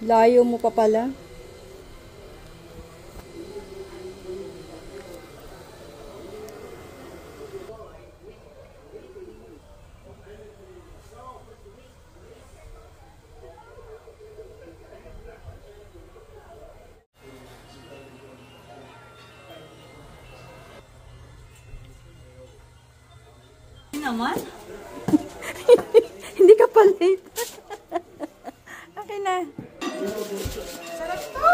Layo mo pa pala. Naman? Hindi ka pa late. Okay na. Sarap to!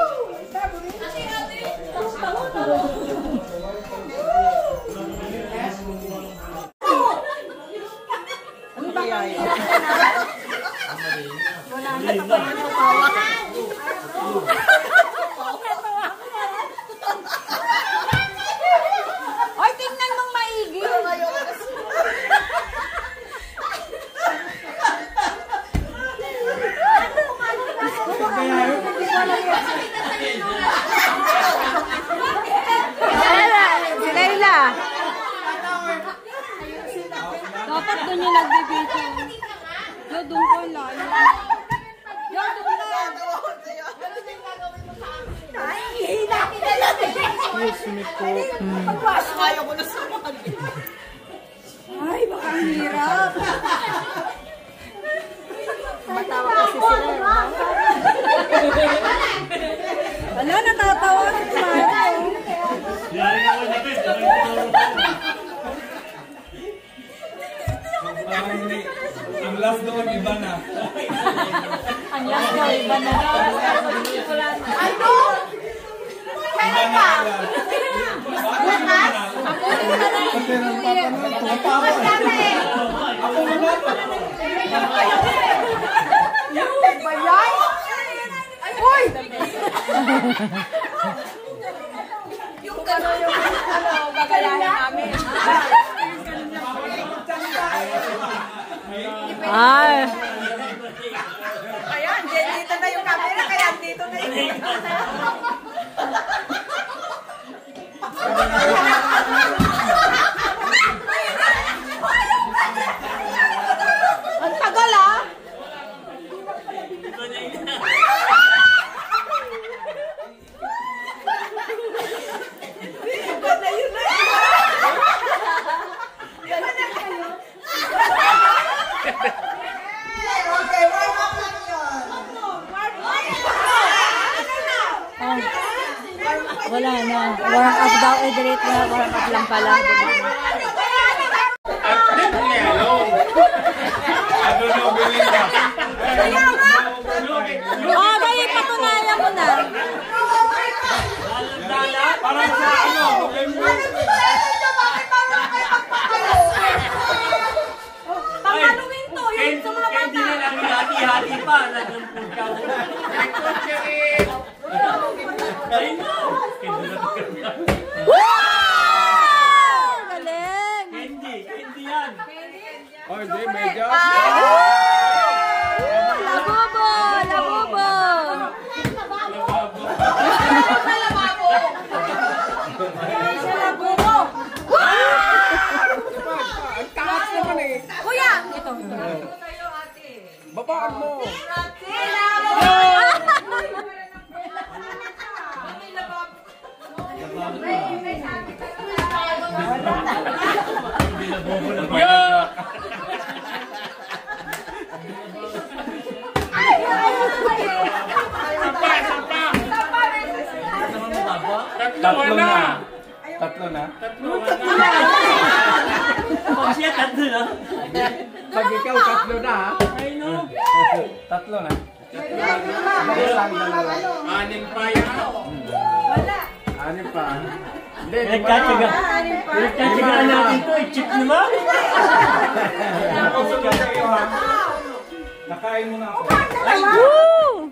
Ano ba kaya? Wala na pa pa yung papawa. Ay, tingnan mong maigi. Layla. Dapat doon yung nagbibito. Yo, doon ko lang. Yo, doon lang. Ay, hihina kita lang. Excuse me po. Ayaw ko na sumagi. Ay, baka ang hirap. Matawa kasi sila. Wala, natatawa ka tayo. Ang last doon, iba na. Ang last daw, iba na. Ano? Kailan pa? Bayay? Uy! Yung gagayahin namin. Ay. Kaya, dito na yung camera, kaya dito na yung Ang tagal ah. Okay, warm up lang yun. Wala na. Warm up daw. Direct na. Warm up lang pala. Oh, dahil patunayan mo na. Parang sa ano? Pang-Halloween to. Yun sa mga bata. Hindi na lang hati-hati pa. Naglampun ka mo. Ay, no! Wow! Galing! Candy yan. Oh, di, medyo. Labubo! Labubo! Ang taas naman eh. Kuya! Ito. Babaan mo. Tatlo na. Tatlo na. Pag siya tatlo na. Pag ikaw, tatlo na ha. Ay, no. Tatlo na. Isang, dalawa. Anim pa yan. Wala. Anim pa. Hindi, Nagkatsagaan natin ito. Chip naman. Nakain mo na ako. Ay, Woo!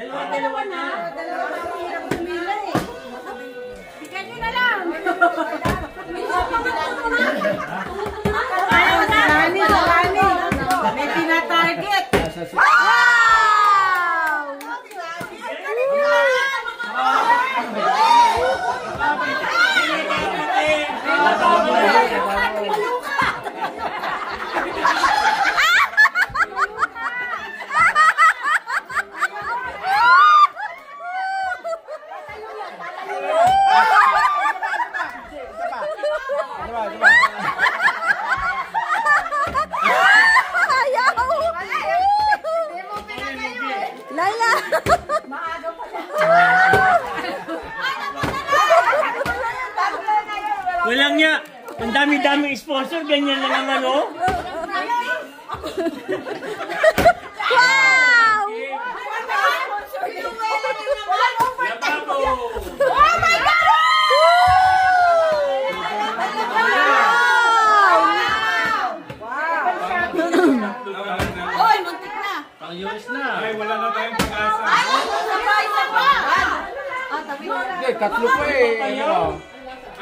dalawa na. Dalawa na hirap pumila eh. Bigan nyo na lang. Salani. May tinatarget. Wow! dami-daming sponsor, ganyan na naman, oh. Wow! Lababo! Oh my God! Oy, muntik na. Pang-US na. Ay, wala na tayong pag-asa. Surprise na pa. Tabi mo. Hindi, tatlo pa eh. Ano?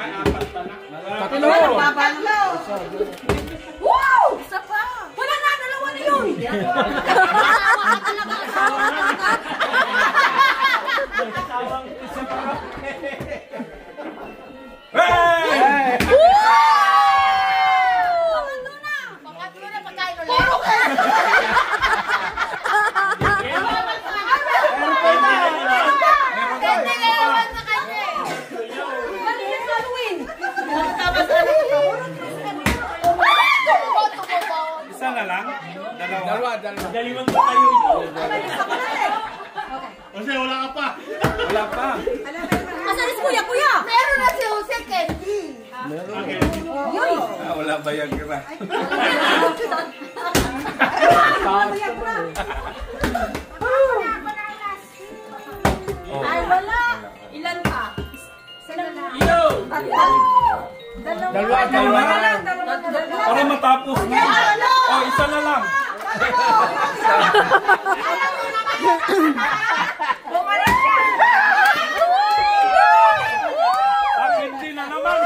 Ay, apat pa na. Tatlo! Wow! Isa pa. Wala na, dalawa na yun. Hey! Isa na lang? Dalawa. Galingan pa tayo ito. Kasi wala ka pa. Wala pa. Asan si kuya? Meron na si Jose Candy. Ah, wala ba yung kira? Ay, wala. Ilan pa? Yo! Dalawa. Para matapos na. Oh, isa na lang. Hindi na naman.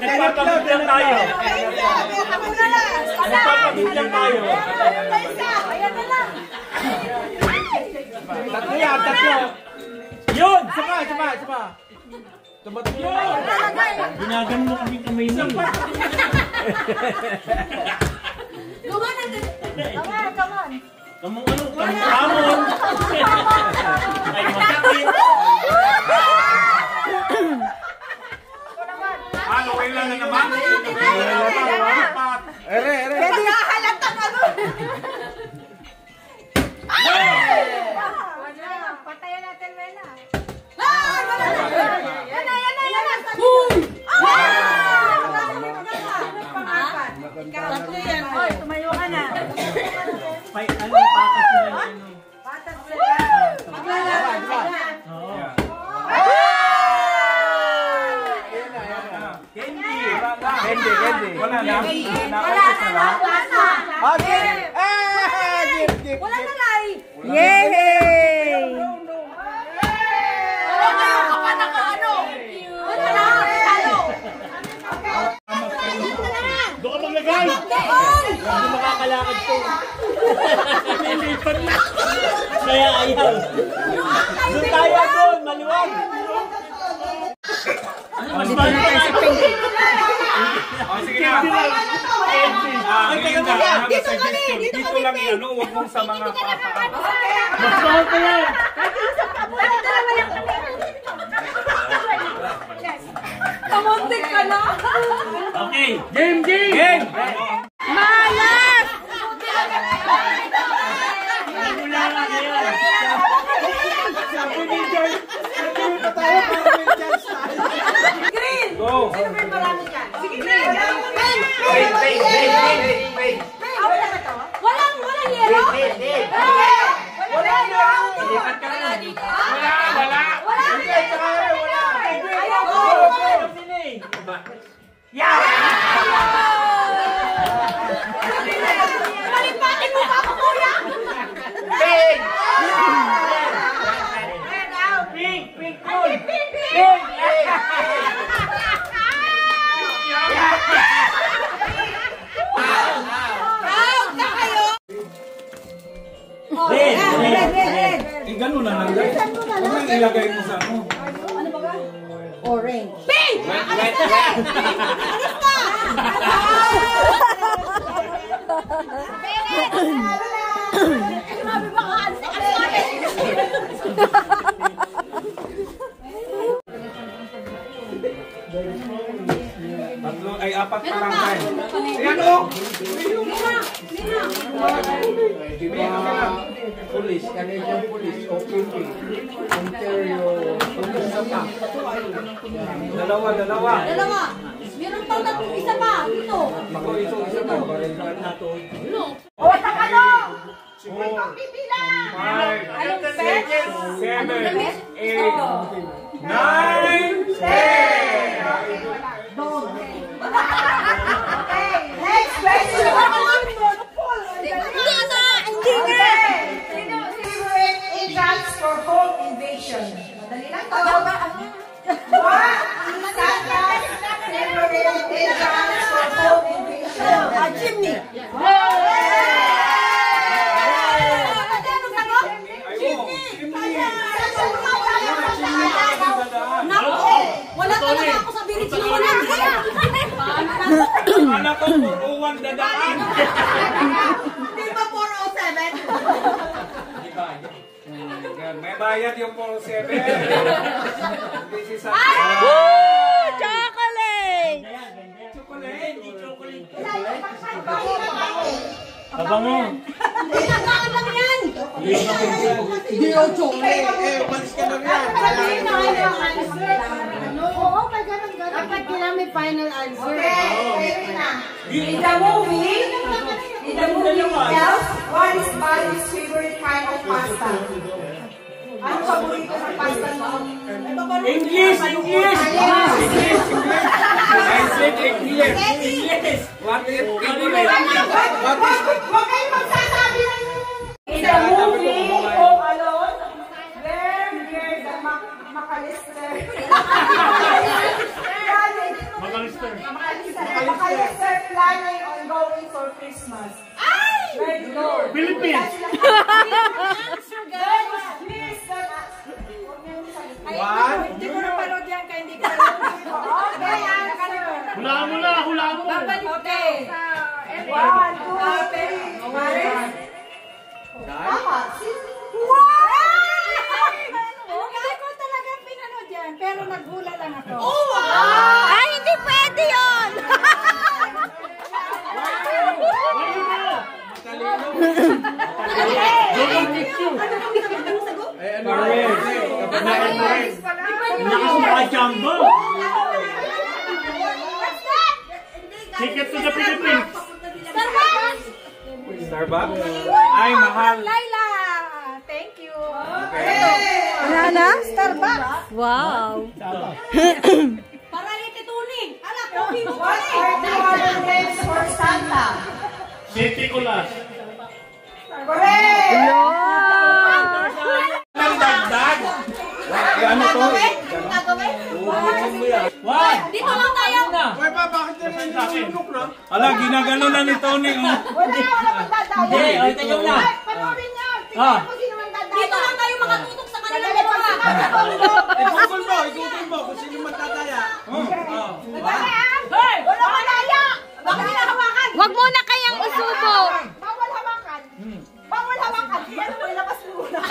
Nagpapagod lang tayo. Nagpapagod lang tayo. Tatlo yan, tatlo. Yun! Sapa. Tumatlo. Ginagan mo kami kamay na. Kamong ano? Kamong kamon. Ay, masakit. Ano, wala na naman? Ere. Pwede halatang ano. Patayan natin, Mela. Yan na. Tatlo yan. Oy, tumayo ka na. Ay, ano, patas na yan. Patas sila. Oo. Candy. Wala na. Wala na lay. Yay! Doon ka maglagay. Hindi makakalakad to. Nilipat na. Kaya ayaw. Doon tayo doon, maluwag. Mas mahal pa tayo. Sige na. Ngayon na, dito lang yan, huwag mong sa mga papa. Mas mahal pa yan. Kamuntik ka na. Okay, game! Malas! Wala na yan. Sabi ni Joy, sabi pa tayo para may chance tayo. Green. Go! Sino may marami dyan? Sige, Green. Wait. Ako na ba to? Walang yero? Wala na. Lipat ka na. Wala. Ayaw ko. Palipatin mo pa ako, kuya! Out na kayo. Red. Eh, ganun na lang guys. Huwag nang ilagay mo sa ano. Orange. Pink! Sabi ba ka? Tatlo ay apat barangay. Ayan o! Police, Canadian Police, OPP, Ontario, Police na pa. Dalawa. Meron pang isa pa dito. Ako, isa pa. Barangay na to. O, takalo! May pagbibilang! 5, 6, 7, 8, 9, 10! Okay, next question. Hindi nga! Favorite agents for home invasion. Madali lang to. What is Santa's favorite agents for home invasion? Chimney. Wala talaga ako sa birichinunan. Akala ko 401 dadaan. Di ba 407? May bayad yung 407. This is a... Chocolate! Abango. Tinatawag lang yan! Hindi yung chocolate. Balis ka lang yan. Oo, may ganun. Dapat kailangan may final answer. Okay, na. In the movie, Elf, what is Buddy's favorite kind of pasta? Ano paborito ng pasta mo? English! What is Huwag kayo magsasabi ng... In the movie, Home Alone, where the McAllister planning on going for Christmas. Where do you go? Philippines! Hindi ko na parod yan kaya hindi ko okay, answer. Hulaan mo! Okay. 1, 2, 3. Maris? Tama. Hindi ko talaga pinanood yan, pero naghula lang ako. Ay, hindi pwede yun! Nakasumpa-jumbo! Ticket to the Philippines! Starbucks? Ay, mahal. Laila! Thank you. Ano na? Starbucks? Wow! Para itutuning. Ala, coffee mo. What are the other names for Santa? City Colas! Correct! Ang dagdag. Ano to? Dito lang tayo. Ay ba, bakit na sinunok na? Ala, ginagano na ni Tony. Wala magdadayo. Hindi, ito yung na. Panoorin niyo. Tingnan mo sino magdadayo. Dito lang tayo makatutok sa kanila. Ikutin mo kung sino magdadaya. Hey! Wala malaya! Bakit hinahawakan? Wag muna kayang isubo! Bawal hawakan. Bawal hawakan. Ano mo, ilabas mo muna.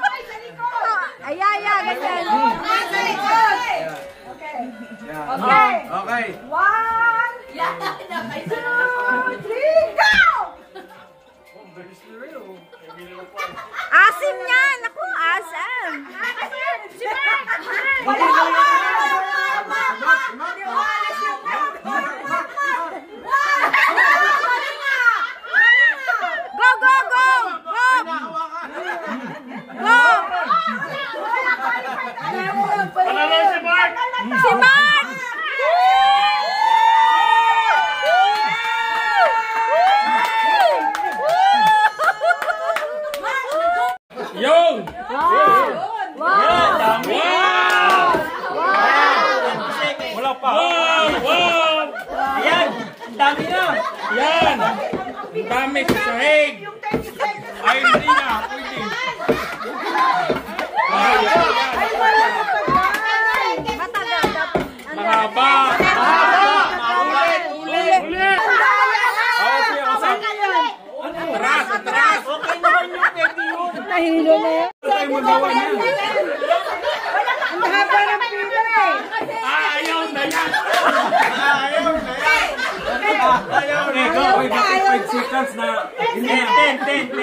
Ay, sa likod. Ayaya, ganyan. Sa likod. Okay. Okay. 1, 2, 3, go! Asim yan! Ako, asam! Si Mark! Wala hawakan! Go, go, go! Go! Go! Panalo si Mark! Si Mark! Yun! Wow! Dami! Wala pa. Wow! Ayan, dami na. Yan! Dami sa sahig! Ay, hindi na. Pwede. Matagal dapat. Mahaba! Ulit! Atras. Okay naman yung pwede yun. Nahilo na yan. Ano tayo magawa niya? seconds na. 10.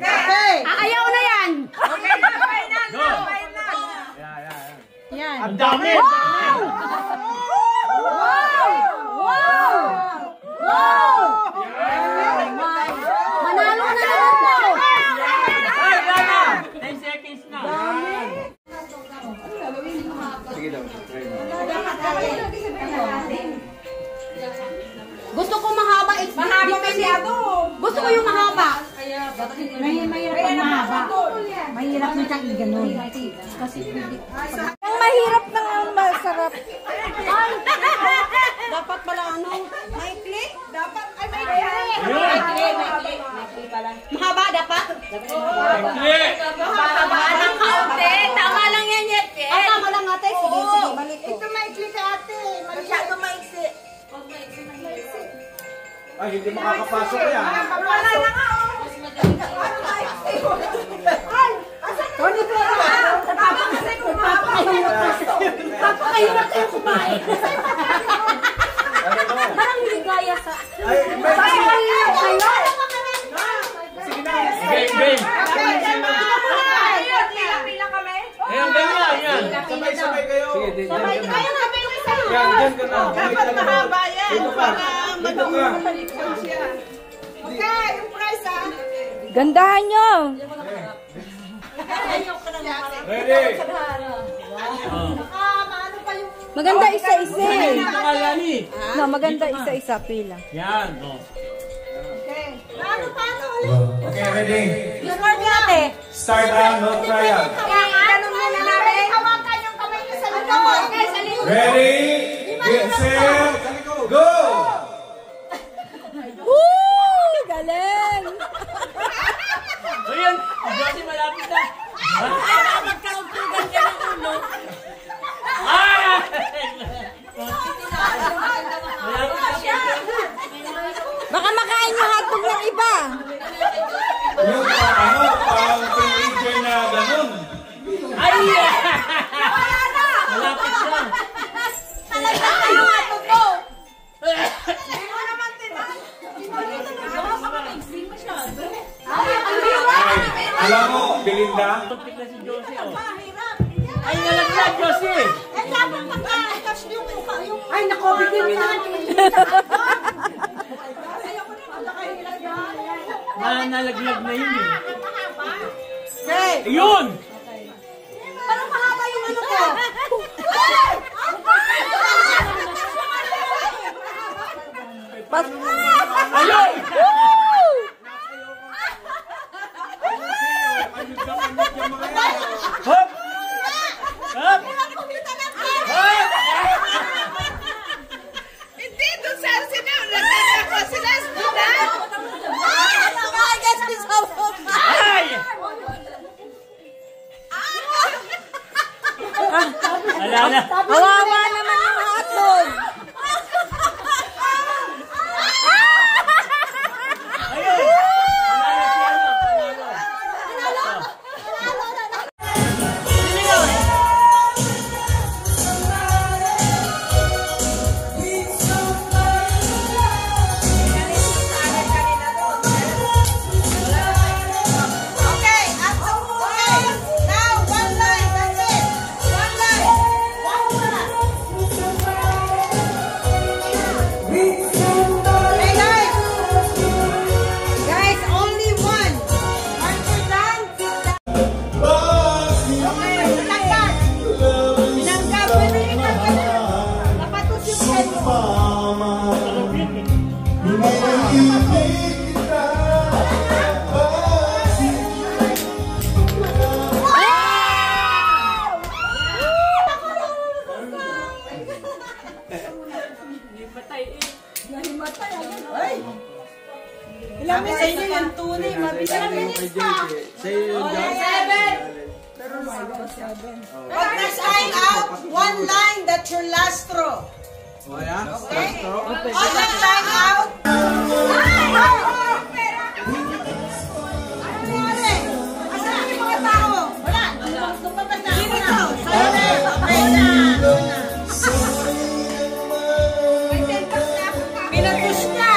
Okay. Ayaw na yan! Go. Yan. Ang dami. Wow! Wow! Wow! Manalo na naman to! Ay, wala. 10 seconds na. Sige daw. Gusto ko mahaba. Mahaba masyado. Gusto ko yung mahaba. Mahirap ang mahaba. Mahirap na siyang ganun. Ang mahirap na ang masarap. Ay! Dapat pala ano? Maikli? Dapat ay maikli. Mahaba dapat? Maikli. Mahaba ng kaunti. Tama lang yan yan. Tama lang ate. Sige, sige. Balik ko. Ito maikli ka ate. Masyado maiksi. Ay, hindi makakapasok yan. Wala na nga oh. Ay, asan na? Tony ko Papakahirap kayo kumain. Parang ligaya sa... Ay, may Papakahirap kayo. Game. Pila kami. Ayan, ganyan. sabay-sabay kayo. Sige, Sabay kayo na pila sa iyo. Yan, dyan ka na. Dapat mahaba yan. Dito ka. Dito ka. Okay, yung price ah. Gandahan nyo. Ready? Maano pa yung... Maganda isa-isa eh. Nakalani. No, maganda isa-isa pila. Yan. Oh. Okay. Paano ulit? Okay, ready? Score niya ate. Start round, no trial. Ganun muna namin. Hawakan yung kamay niyo sa likod. Okay, sa likod. Ready? Get set, go! Woo! Galing! Ayan. Josie, malapit na. Magkautugan ka ng ulo. Ay! Baka makain yung hotdog ng iba. Yung pang teenager na ganun. Ay! Malapit na. Talagang kayo hotdog ko. Alam mo, Belinda? Tupik na si Josie. Oh. Ay, nalaglag, Josie. Eh, dapat pagka-cash yung mukha yung... Ay, nako, bigyan nyo naman. Nalaglag na yun eh. Okay. Ayun! Parang mahaba yung ano ko. Ayun! Hop! Hop! Hindi, doon sa Arsenal. Nagkaka ko sila Ay! Wala na. Kawawa naman yung hotdog. Ayun! Okay, okay. Now, one line. That's it. One line. One wala. Okay, guys. Guys, only one. Once you're done, sit down. Okay, tinangkat. Tinangkat. Pwede tinangkat. Napatos yung head mo. Ilang minutes na yung tunay, ilang minutes pa. Seven. Pag na-sign out, one line, that's your last throw. O yan? Okay? On the sign out. Ay! Ano nangyari? Asan yung mga tao? Wala. Lumabas na. Sino to? Silent. Okay na. May 10 bucks na ako. Pinapush na.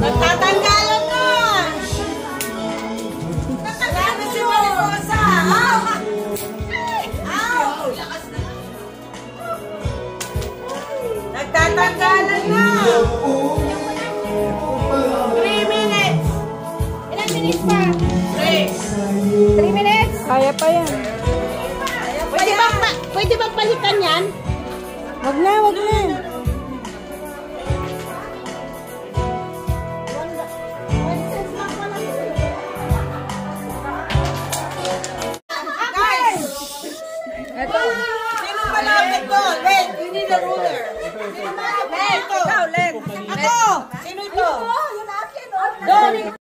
Nagtatanggalan na! Nagtatanggalan na si Mariposa! Nagtatanggalan na! 3 minutes! Ilang minutes pa? 3 minutes? Kaya pa yan. Pwede ba palitan yan? Wag na, wag na. Guys! Eto. Sino malapit ko? Len, you need a ruler. Sino malapit? Len, ikaw, Len. Ako! Sino ito? Yun akin. Don!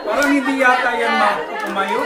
Parang hindi yata yan kumayo.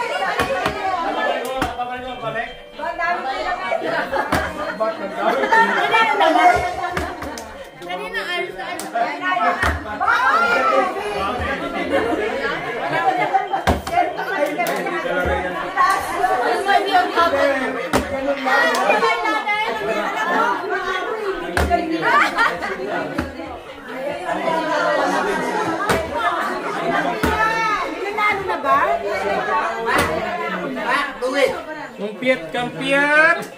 Kampiat!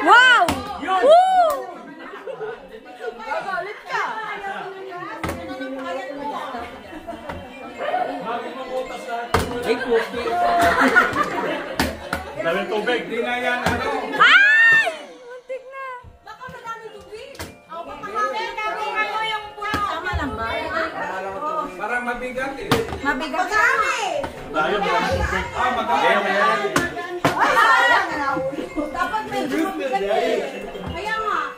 Wow! Woo! Ay, puti. Daming tubig. Di na yan, ano? Ay! Muntik na. Baka madami tubig. Baka mamaya yung puno. Tama lang ba? Parang mabigat eh. Mabigat kami. Ah, maganda. Dapat medyo mabigat eh. Kaya nga.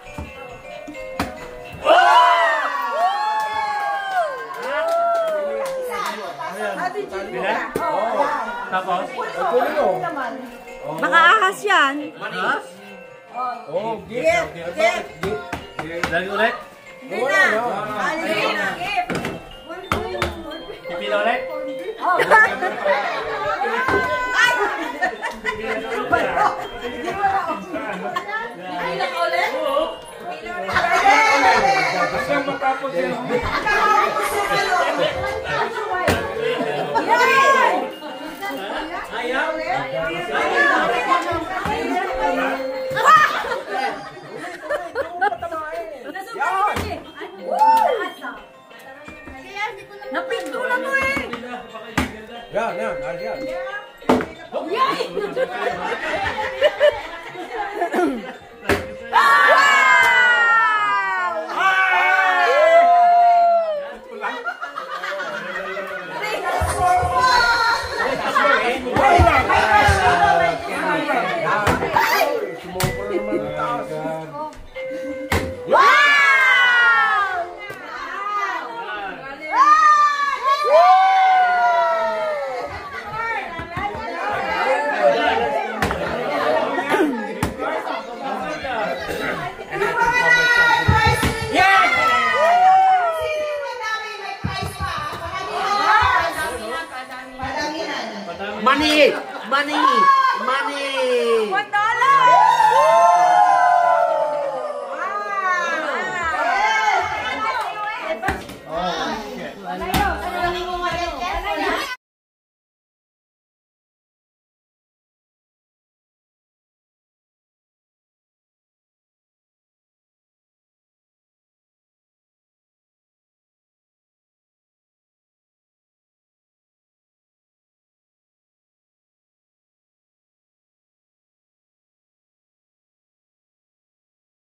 Tapos? Baka ahas yan. Oh, Gift. Lagi ulit? Hindi na. Hindi na. Gift. Pipila ulit? Pipila ka ulit? Basta matapos yun. Ayaw? Napinto na mo eh. Yan, yan. Money! $1.